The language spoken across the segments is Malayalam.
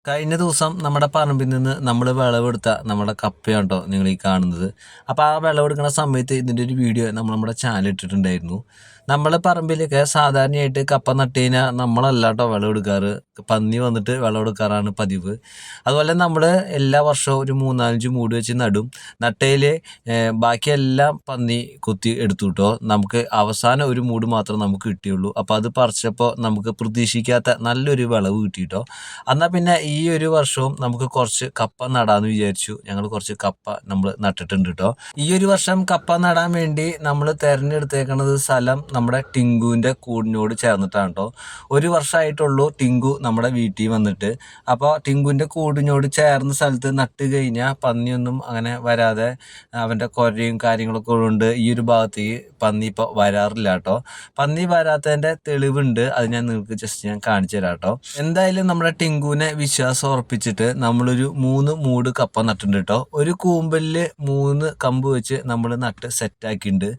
കഴിഞ്ഞ ദിവസം നമ്മുടെ പറമ്പിൽ നിന്ന് നമ്മൾ വിളവെടുത്ത നമ്മുടെ കപ്പയാണ് കേട്ടോ നിങ്ങൾ ഈ കാണുന്നത്. അപ്പോൾ ആ വിളവെടുക്കുന്ന സമയത്ത് ഇതിൻ്റെ ഒരു വീഡിയോ നമ്മുടെ ചാനൽ ഇട്ടിട്ടുണ്ടായിരുന്നു. നമ്മളെ പറമ്പിലൊക്കെ സാധാരണയായിട്ട് കപ്പ നട്ട് കഴിഞ്ഞാൽ നമ്മളല്ല കേട്ടോ വിളവെടുക്കാറ്, പന്നി വന്നിട്ട് വിളവെടുക്കാറാണ് പതിവ്. അതുപോലെ നമ്മൾ എല്ലാ വർഷവും ഒരു 3-5 മൂട് വെച്ച് നടും. നട്ടയിൽ ബാക്കിയെല്ലാം പന്നി കുത്തി എടുത്തു കേട്ടോ. നമുക്ക് അവസാനം ഒരു മൂട് മാത്രം നമുക്ക് കിട്ടിയുള്ളൂ. അപ്പോൾ അത് പറിച്ചപ്പോൾ നമുക്ക് പ്രതീക്ഷിക്കാത്ത നല്ലൊരു വിളവ് കിട്ടിയിട്ടോ. എന്നാൽ പിന്നെ ഈ ഒരു വർഷവും നമുക്ക് കുറച്ച് കപ്പ നടാന്ന് വിചാരിച്ചു. ഞങ്ങൾ കുറച്ച് കപ്പ നമ്മൾ നട്ടിട്ടുണ്ട് കേട്ടോ. ഈ ഒരു വർഷം കപ്പ നടാൻ വേണ്ടി നമ്മൾ തിരഞ്ഞെടുത്തേക്കുന്നത് സ്ഥലം നമ്മുടെ ടിങ്കുവിൻ്റെ കൂടിനോട് ചേർന്നിട്ടാണ് കേട്ടോ. ഒരു വർഷമായിട്ടുള്ളൂ ടിങ്കു നമ്മുടെ വീട്ടിൽ വന്നിട്ട്. അപ്പോൾ ടിങ്കുവിൻ്റെ കൂടിനോട് ചേർന്ന സ്ഥലത്ത് നട്ട് കഴിഞ്ഞാൽ പന്നിയൊന്നും അങ്ങനെ വരാതെ അവൻ്റെ കുരയും കാര്യങ്ങളൊക്കെ കൊണ്ട് ഈ ഒരു ഭാഗത്തേക്ക് പന്നി ഇപ്പോൾ വരാറില്ല കേട്ടോ. പന്നി വരാത്തതിൻ്റെ തെളിവുണ്ട്, അത് നിങ്ങൾക്ക് ജസ്റ്റ് ഞാൻ കാണിച്ചു തരാം കേട്ടോ. എന്തായാലും നമ്മുടെ ടിങ്കുവിനെ വിശ്വാസം ഉറപ്പിച്ചിട്ട് നമ്മളൊരു 3 മൂട് കപ്പ നട്ടിട്ടുണ്ട് കേട്ടോ. ഒരു കൂമ്പലിൽ 3 കമ്പ് വെച്ച് നമ്മൾ നട്ട് സെറ്റാക്കിയിട്ടുണ്ട്.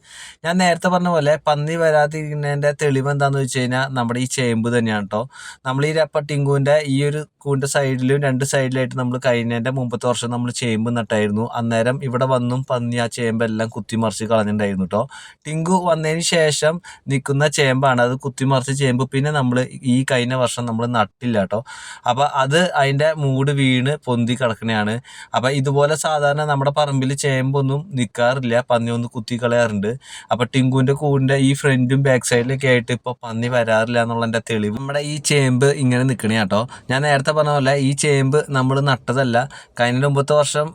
ഞാൻ നേരത്തെ പറഞ്ഞ പോലെ പന്നി വരാതിരിക്കുന്നതിൻ്റെ തെളിവ് എന്താണെന്ന് വെച്ച് കഴിഞ്ഞാൽ നമ്മുടെ ഈ ചേമ്പ് തന്നെയാണ് കേട്ടോ. നമ്മൾ ഈ ടിങ്കുവിൻ്റെ ഈ ഒരു കൂടിൻ്റെ സൈഡിലും 2 സൈഡിലായിട്ട് നമ്മൾ കഴിഞ്ഞതിൻ്റെ മുമ്പത്തെ വർഷം നമ്മൾ ചേമ്പ് നട്ടായിരുന്നു. അന്നേരം ഇവിടെ വന്നും പന്നി ആ ചേമ്പെല്ലാം കുത്തിമറിച്ച് കളഞ്ഞിട്ടുണ്ടായിരുന്നു കേട്ടോ. ടിങ്കു വന്നതിന് ശേഷം നിൽക്കുന്ന ചേമ്പാണ്, അത് കുത്തിമറിച്ച് ചേമ്പ് പിന്നെ നമ്മൾ ഈ കഴിഞ്ഞ വർഷം നമ്മൾ നട്ടില്ല കേട്ടോ. അപ്പോൾ അത് അതിൻ്റെ മൂട് വീണ് പൊന്തി കിടക്കണയാണ്. അപ്പോൾ ഇതുപോലെ സാധാരണ നമ്മുടെ പറമ്പിൽ ചേമ്പൊന്നും നിൽക്കാറില്ല, പന്നി ഒന്ന് കുത്തി കളയാറുണ്ട്. അപ്പോൾ ടിങ്കുവിൻ്റെ കൂടിൻ്റെ ഈ ഫ്രണ്ടും ബാക്ക് സൈഡിലൊക്കെ ആയിട്ട് ഇപ്പോൾ പന്നി വരാറില്ല എന്നുള്ളതിൻ്റെ തെളിവ് നമ്മുടെ ഈ ചേമ്പ് ഇങ്ങനെ നിൽക്കണേ കേട്ടോ. ഞാൻ നേരത്തെ പറഞ്ഞ പോലെ ഈ ചേമ്പ് നമ്മൾ നട്ടതല്ല, കഴിഞ്ഞ മുമ്പത്തെ വർഷം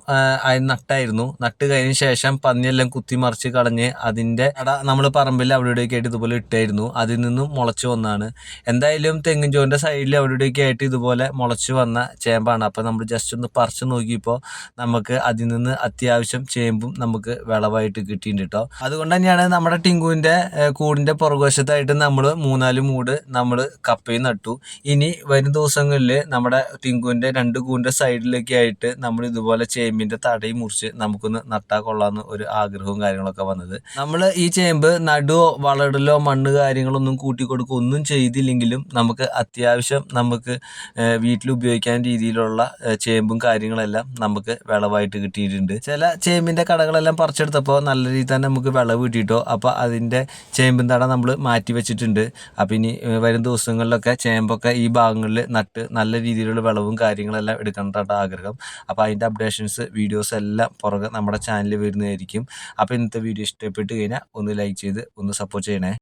അതിന് നട്ടായിരുന്നു. നട്ട് കഴിഞ്ഞ ശേഷം പന്നിയെല്ലാം കുത്തിമറിച്ച് കളഞ്ഞ് അതിൻ്റെ നമ്മൾ പറമ്പിൽ അവിടെ ഇവിടെയൊക്കെ ആയിട്ട് ഇതുപോലെ ഇട്ടായിരുന്നു. അതിൽ നിന്നും മുളച്ച് വന്നതാണ്. എന്തായാലും തെങ്ങിൻ ചോറിൻ്റെ സൈഡിൽ അവിടെ ഇവിടെയൊക്കെ ആയിട്ട് ഇതുപോലെ മുളച്ച് വന്ന ചേമ്പാണ്. അപ്പോൾ നമ്മൾ ജസ്റ്റ് ഒന്ന് പറിച്ച് നോക്കിയപ്പോൾ നമുക്ക് അതിൽ നിന്ന് അത്യാവശ്യം ചേമ്പും നമുക്ക് വിളവായിട്ട് കിട്ടിയിട്ടുണ്ട് കേട്ടോ. അതുകൊണ്ട് തന്നെയാണ് നമ്മുടെ ടിങ്കുവിൻ്റെ കൂടിൻ്റെ പുറകുവശത്തായിട്ട് നമ്മൾ 3-4 മൂട് നമ്മൾ കപ്പയും നട്ടു. ഇനി വരും ദിവസങ്ങളിൽ നമ്മുടെ ടിങ്കുവിൻ്റെ 2 കൂടിൻ്റെ സൈഡിലൊക്കെ ആയിട്ട് നമ്മൾ ഇതുപോലെ ചേമ്പിൻ്റെ തടയും മുറിച്ച് നമുക്കൊന്ന് നട്ടാൽ കൊള്ളാമെന്ന് ഒരു ആഗ്രഹവും കാര്യങ്ങളൊക്കെ വന്നത്. നമ്മൾ ഈ ചേമ്പ് നടുവോ വളടലോ മണ്ണ് കാര്യങ്ങളൊന്നും കൂട്ടിക്കൊടുക്കുക ഒന്നും ചെയ്തില്ലെങ്കിലും നമുക്ക് അത്യാവശ്യം നമുക്ക് വീട്ടിൽ ഉപയോഗിക്കാൻ രീതിയിലുള്ള ചേമ്പും കാര്യങ്ങളെല്ലാം നമുക്ക് വിളവായിട്ട് കിട്ടിയിട്ടുണ്ട്. ചില ചേമ്പിൻ്റെ കടകളെല്ലാം പറിച്ചെടുത്തപ്പോൾ നല്ല രീതിയിൽ തന്നെ നമുക്ക് വിളവ് കിട്ടിയിട്ടോ. അപ്പോൾ അതിൻ്റെ ചേമ്പിൻ തട നമ്മൾ മാറ്റി വെച്ചിട്ടുണ്ട്. അപ്പോൾ ഇനി വരും ദിവസങ്ങളിലൊക്കെ ചേമ്പൊക്കെ ഈ ഭാഗങ്ങളിൽ നട്ട് നല്ല രീതിയിലുള്ള വിളവും കാര്യങ്ങളെല്ലാം എടുക്കേണ്ടതായിട്ട് ആഗ്രഹം. അപ്പോൾ അതിൻ്റെ അപ്ഡേഷൻസ് വീഡിയോസ് എല്ലാം പുറകെ നമ്മുടെ ചാനലിൽ വരുന്നതായിരിക്കും. അപ്പോൾ ഇന്നത്തെ വീഡിയോ ഇഷ്ടപ്പെട്ട് കഴിഞ്ഞാൽ ഒന്ന് ലൈക്ക് ചെയ്ത് ഒന്ന് സപ്പോർട്ട് ചെയ്യണേ.